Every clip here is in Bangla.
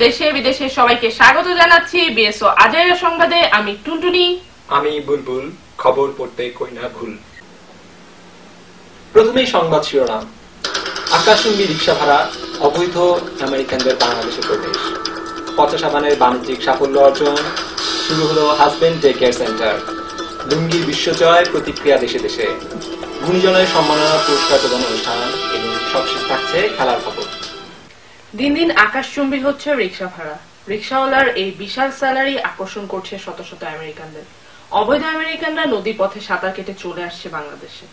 দেশে বিদেশে সবাইকে স্বাগত জানাচ্ছি বিএসও আজের সংবাদে। আমি টুনটুনি, আমি বুলবুল। খবর পড়তে কই না ভুল। প্রথমেই সংবাদ শিরোনাম। আকাশচুম্বী রিক্সা ভাড়া, অবৈধ আমেরিকানদের বাংলাদেশে প্রবেশ, পচা সাবানের বাণিজ্যিক সাফল্য অর্জন, শুরু হলো হাজবেন্ড ডে কেয়ার সেন্টার, লুঙ্গির বিশ্বজয়, প্রতিক্রিয়া দেশে দেশে, গুণীজনের সম্মাননা পুরস্কার প্রদান অনুষ্ঠান এবং সবশেষ থাকছে খেলার খবর। দিন দিন আকাশচুম্বী হচ্ছে রিক্সা ভাড়া। রিক্সাওয়ালার এই বিশাল স্যালারি আকর্ষণ করছে শত শত আমেরিকানদের। অবৈধ আমেরিকানরা নদী পথে সাঁতার কেটে চলে আসছে বাংলাদেশে।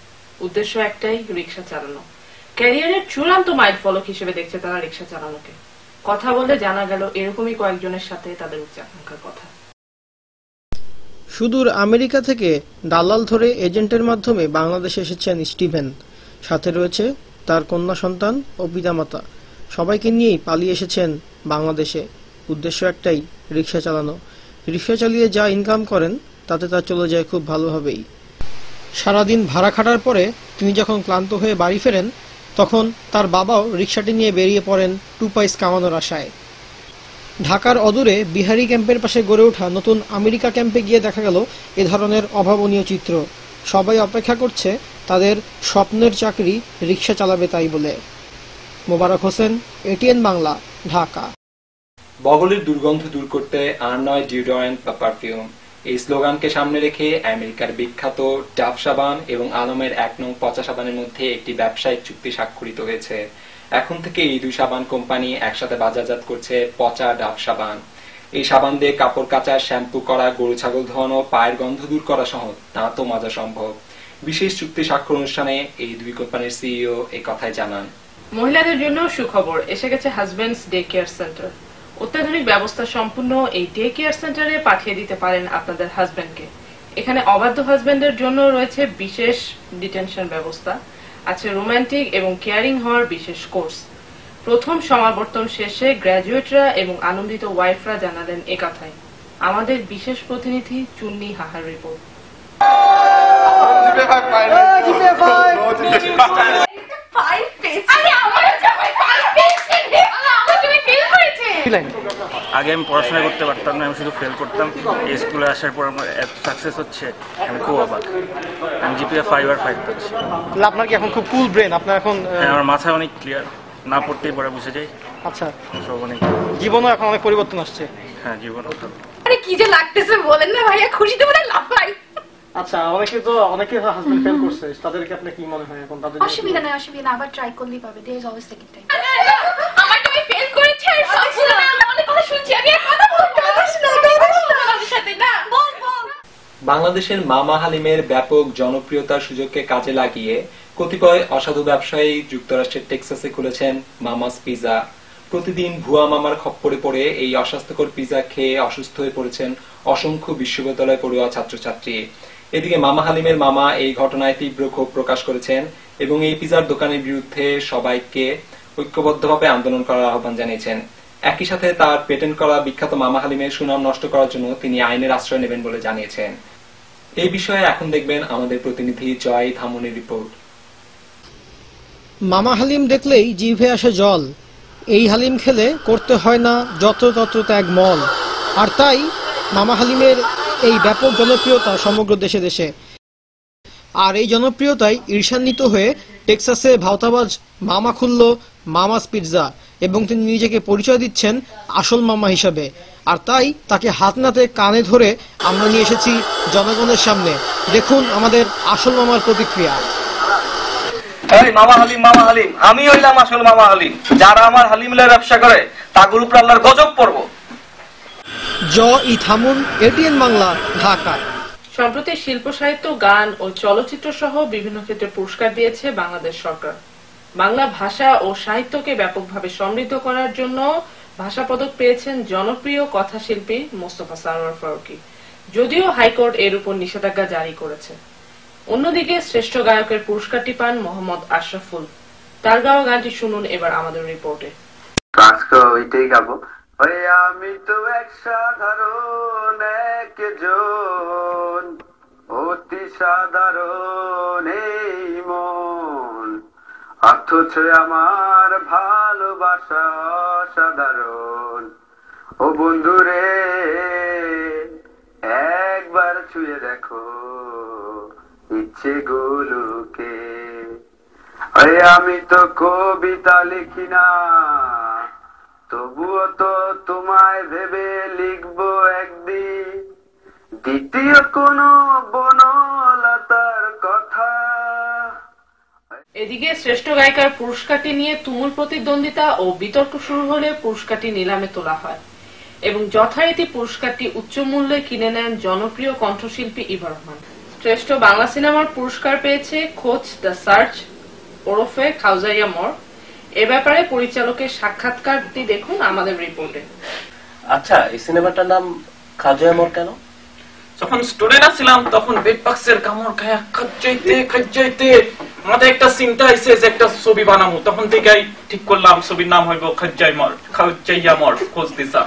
উদ্দেশ্য একটাই, রিক্সা চালানো। ক্যারিয়ারের চূড়ান্ত মাইলফলক হিসেবে দেখছে তারা রিক্সা চালানোকে। কথা বলে জানা গেল এরকমই কয়েকজনের সাথে তাদের উচ্চাকাঙ্ক্ষার কথা। সুদূর আমেরিকা থেকে দালাল ধরে এজেন্টের মাধ্যমে বাংলাদেশে এসেছেন স্টিভেন। সাথে রয়েছে তার কন্যা সন্তান ও পিতামাতা। সবাইকে নিয়েই পালিয়ে এসেছেন বাংলাদেশে। উদ্দেশ্য একটাই, রিক্সা চালানো। রিক্সা চালিয়ে যা ইনকাম করেন তাতে তা চলে যায় খুব ভালোভাবেই। সারাদিন ভাড়া খাটার পরে তিনি যখন ক্লান্ত হয়ে বাড়ি ফেরেন, তখন তার বাবাও রিক্সাটি নিয়ে বেরিয়ে পড়েন টুপাইস কামানোর আশায়। ঢাকার অদূরে বিহারি ক্যাম্পের পাশে গড়ে ওঠা নতুন আমেরিকা ক্যাম্পে গিয়ে দেখা গেল এ ধরনের অভাবনীয় চিত্র। সবাই অপেক্ষা করছে তাদের স্বপ্নের চাকরি রিক্সা চালাবে তাই বলে। মোবারক হোসেন, এটিএন বাংলা, ঢাকা। বগলের দুর্গন্ধ দূর করতে আর নয় ডিওডোরেন্ট বা পারফিউম, এই স্লোগানকে সামনে রেখে আমেরিকার বিখ্যাত ডাভ সাবান এবং আলমের 1 নং পচা সাবানের মধ্যে একটি ব্যবসায়িক চুক্তি স্বাক্ষরিত হয়েছে। এখন থেকে এই দুই সাবান কোম্পানি একসাথে বাজারজাত করছে পচা ডাভ সাবান। এই সাবান দিয়ে কাপড় কাচা, শ্যাম্পু করা, গরু ছাগল ধোয়ানো, পায়ের গন্ধ দূর করা সহ দাঁতও মাজা সম্ভব। বিশেষ চুক্তি স্বাক্ষর অনুষ্ঠানে এই দুই কোম্পানির সিইও এই কথাই জানান। মহিলাদের জন্য সুখবর, এসে গেছে হাজবেন্ডস ডে কেয়ার সেন্টার। অত্যাধুনিক ব্যবস্থা সম্পূর্ণ এই ডে কেয়ার সেন্টারে পাঠিয়ে দিতে পারেন আপনাদের হাজবেন্ডকে। এখানে অবাধ্য হাজবেন্ডের জন্য রয়েছে বিশেষ ডিটেনশন ব্যবস্থা, আছে রোমান্টিক এবং কেয়ারিং হওয়ার বিশেষ কোর্স। প্রথম সমাবর্তন শেষে গ্র্যাজুয়েটরা এবং আনন্দিত ওয়াইফরা জানালেন একথাই। আমাদের বিশেষ প্রতিনিধি চুন্নি হাহার রিপোর্ট। আগে আমি পড়াশোনা করতে পারতাম না, আমি শুধু ফেল করতাম। এই স্কুলে আসার পর আমার এত সাকসেস হচ্ছে, আমি খুব অবাক। আমি জিপিএ 5 আর 5 পাচ্ছি। আপনার কি এখন খুব কুল ব্রেন? আপনার এখন আমার মাথা অনেক ক্লিয়ার, না পড়তেই পরে বুঝে যাই। আচ্ছা, সব অনেক জীবনও এখন অনেক পরিবর্তন আসছে। হ্যাঁ, জীবনও ভালো। আরে কি যে লাগতেছে বলেন না ভাইয়া, খুশিতে মনে লাফাই। আচ্ছা, অনেকে হাজবেন্ড ফেল করছে, তাদেরকে আপনি কি মনে হয় এখন তাদের? অসুবিধা নাই, আবার ট্রাই করলেই পাবে। There is always second time. আমার তুমি ফেল করেছে আর সবগুলো আমি অনেক কথা শুনছি। আমি আর কথা বলতে পারছি না তোমাদের সাথে। না বল। বাংলাদেশের মামা হালিমের ব্যাপক জনপ্রিয়তার সুযোগকে কাজে লাগিয়ে কতিপয় অসাধু ব্যবসায়ী যুক্তরাষ্ট্রের টেক্সাসে খুলেছেন মামাস পিজা। প্রতিদিন ভুয়া মামার খপ্পরে পড়ে এই অস্বাস্থ্যকর পিজা খেয়ে অসুস্থ হয়ে পড়েছেন অসংখ্য বিশ্ববিদ্যালয় পড়ুয়া ছাত্রছাত্রী। এদিকে মামা হালিমের মামা এই ঘটনায় তীব্র ক্ষোভ প্রকাশ করেছেন এবং এই পিজার দোকানের বিরুদ্ধে সবাইকে ঐক্যবদ্ধভাবে আন্দোলন করার আহ্বান জানিয়েছেন। একই সাথে তার পেটেন্ট করা বিখ্যাত মামা হালিমের সুনাম নষ্ট করার জন্য তিনি আইনের আশ্রয় নেবেন বলে জানিয়েছেন। এই বিষয়ে এখন দেখবেন আমাদের প্রতিনিধি জয় ধামনের রিপোর্ট। মামা হালিম দেখলেই জিভে আসে জল। এই হালিম খেলে করতে হয় না যত্রতত্র ত্যাগ মল। আর তাই মামা হালিমের এই ব্যাপক জনপ্রিয়তা সমগ্র দেশে দেশে। আর এই জনপ্রিয়তায় ঈর্ষান্বিত হয়ে টেক্সাসে ভাওতাবাজ মামা খুলল মামাস পিৎজা এবং তিনি নিজেকে পরিচয় দিচ্ছেন আসল মামা হিসাবে। আর তাই তাকে হাত নাতে কানে ধরে আমরা নিয়ে এসেছি জনগণের সামনে। দেখুন আমাদের আসল মামার প্রতিক্রিয়া। মামা হালিম, আমি হইলাম আসল মামা হালিম। যারা আমার হালিমের ব্যবসা করে তাগুর উপর আল্লাহর গজব পড়ব। থামুন, এটিএন বাংলা, ঢাকা। সম্প্রতি শিল্প সাহিত্য, গান ও চলচ্চিত্র সহ বিভিন্ন ক্ষেত্রে পুরস্কার দিয়েছে বাংলাদেশ সরকার। বাংলা ভাষা ও সাহিত্যকে ব্যাপকভাবে সমৃদ্ধ করার জন্য ভাষা পদক পেয়েছেন জনপ্রিয় কথাশিল্পী মোস্তফা সারোয়ার ফারুকী। যদিও হাইকোর্ট এর উপর নিষেধাজ্ঞা জারি করেছে। অন্যদিকে শ্রেষ্ঠ গায়কের পুরস্কারটি পান মোহাম্মদ আশরাফুল। তার গাওয়া গানটি শুনুন এবার আমাদের রিপোর্টে। আমি তো এক সাধারণ একজন, অতি সাধারণ এই মন, অথচ আমার ভালোবাসা অসাধারণ। ও বন্ধুরে একবার ছুঁয়ে দেখো ইচ্ছে গুলোকে। আমি তো কবিতা লিখি না, তবুও তো তোমায় ভেবে লিখবো একদিন দ্বিতীয় কোনো বনলতার কথা। এদিকে শ্রেষ্ঠ গায়িকার পুরস্কারটি নিয়ে তুমুল প্রতিদ্বন্দ্বিতা ও বিতর্ক শুরু হলে পুরস্কারটি নিলামে তোলা হয় এবং যথারীতি পুরস্কারটি উচ্চ মূল্যে কিনে নেন জনপ্রিয় কণ্ঠশিল্পী ইভা রহমান। শ্রেষ্ঠ বাংলা সিনেমার পুরস্কার পেয়েছে খোঁজ দ্য সার্চ ওরফে খাউজাইয়া মর। এ ব্যাপারে পরিচালকের সাক্ষাৎকারটি দেখুন আমাদের রিপোর্টে। আচ্ছা, এই সিনেমাটার নাম খাউজাইয়া মর কেন? যখন স্টুডেন্ট ছিলাম তখন বেডবাক্সের কামড় খায়া খাইতে আমাদের একটা চিন্তা আইছে যে একটা ছবি বানাবো, তখন থেকেই ঠিক করলাম ছবির নাম হইব খাউজাইয়া মর খোঁজ দিশা।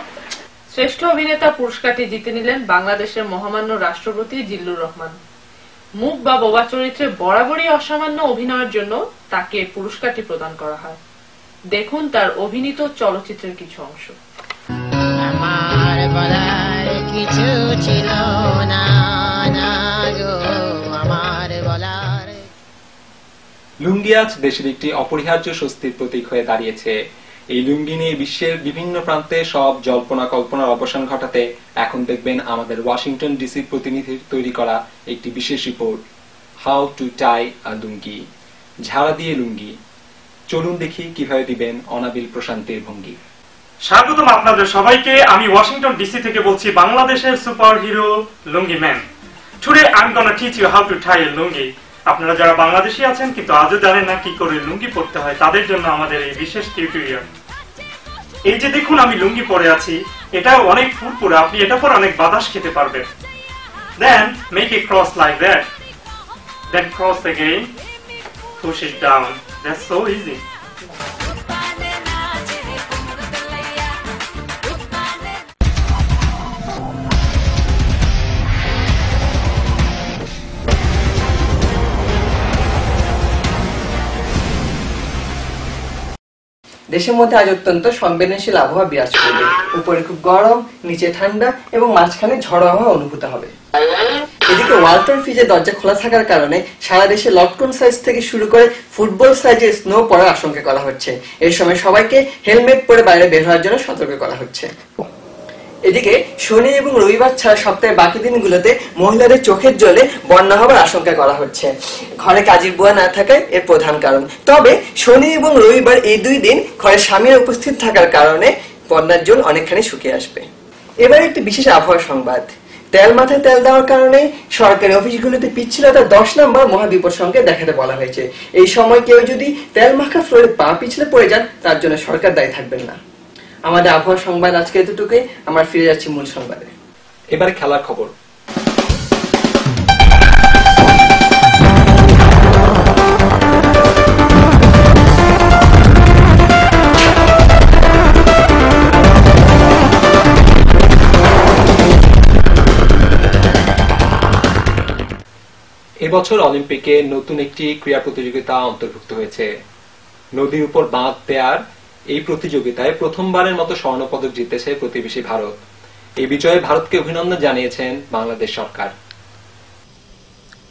শ্রেষ্ঠ অভিনেতা পুরস্কারটি জিতে নিলেন বাংলাদেশের মহামান্য রাষ্ট্রপতি জিল্লুর রহমান। মুখ বা বোবা চরিত্রে বরাবরই অসামান্য অভিনয়ের জন্য তাকে পুরস্কারটি প্রদান করা হয়। দেখুন তার অভিনীত চলচ্চিত্রের কিছু অংশ। আমার বলার কিছু ছিল না গো, আমার বলার। লুঙ্গি আজ দেশের একটি অপরিহার্য স্বস্তির প্রতীক হয়ে দাঁড়িয়েছে। এই লুঙ্গি নিয়ে বিশ্বের বিভিন্ন প্রান্তে সব জল্পনা কল্পনার অবসান ঘটাতে এখন দেখবেন আমাদের ওয়াশিংটন ডিসির প্রতিনিধির তৈরি করা একটি বিশেষ রিপোর্ট, হাউ টু টাই আ লুঙ্গি, ঝাড়া দিয়ে লুঙ্গি। চলুন দেখি কিভাবে দিবেন অনাবিল প্রশান্তির ভঙ্গি। স্বাগতম আপনাদের সবাইকে। আমি ওয়াশিংটন ডিসি থেকে বলছি, বাংলাদেশের super hero lungi man. Today I'm gonna teach you how to tie a লুঙ্গি। আপনারা যারা বাংলাদেশি আছেন কিন্তু আজও জানেন না কি করে লুঙ্গি পরতে হয়, তাদের জন্য আমাদের এই বিশেষ টিউটোরিয়াল। এই যে দেখুন আমি লুঙ্গি পরে আছি, এটা অনেক ফুরফুরে, আপনি এটা পরে অনেক বাতাস খেতে পারবেন। Then make a cross like that. Then cross again, push it down. That's so easy. দেশের মধ্যে আজ অত্যন্ত সংবেদনশীল আবহাওয়া বিরাজ করবে। উপরে খুব গরম, নিচে ঠান্ডা এবং মাঝখানে ঝড় আবহাওয়া অনুভূত হবে। এদিকে ওয়ালটন ফ্রিজের দরজা খোলা থাকার কারণে সারা দেশে লটকন সাইজ থেকে শুরু করে ফুটবল সাইজের স্নো পড়ার আশঙ্কা করা হচ্ছে। এই সময় সবাইকে হেলমেট পরে বাইরে বের হওয়ার জন্য সতর্ক করা হচ্ছে। এদিকে শনি এবং রবিবার ছাড়া সপ্তাহের বাকি দিনগুলোতে মহিলাদের চোখের জলে বন্যা হবার আশঙ্কা করা হচ্ছে। ঘরে কাজের বুয়া না থাকায় এর প্রধান কারণ। তবে শনি এবং রবিবার এই দুই দিন ঘরে স্বামীর উপস্থিত থাকার কারণে বন্যার জল অনেকখানি শুকিয়ে আসবে। এবার একটি বিশেষ আবহাওয়া সংবাদ। তেল মাথায় তেল দেওয়ার কারণে সরকারি অফিসগুলোতে পিচ্ছিলতা 10 নম্বর মহাবিপদ সংকেত দেখাতে বলা হয়েছে। এই সময় কেউ যদি তেল মাখা ফ্লোরে পা পিছলে পড়ে যান, তার জন্য সরকার দায়ী থাকবেন না। আমাদের আবহাওয়া সংবাদ আজকে এতটুকুই। আমরা ফিরে যাচ্ছি মূল সংবাদে। এবারে খেলার খবর। এবছর অলিম্পিকে নতুন একটি ক্রীড়া প্রতিযোগিতা অন্তর্ভুক্ত হয়েছে। নদীর উপর বাঁধ দেয়ার এই প্রতিযোগিতায় প্রথমবারের মতো স্বর্ণপদক জিতেছে প্রতিবেশী ভারত। এই বিজয়ে ভারতকে অভিনন্দন জানিয়েছেন বাংলাদেশ সরকার।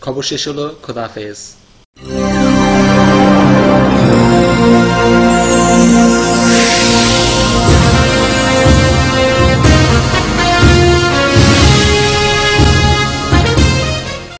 খবর শেষ হলো। খোদা হাফেজ।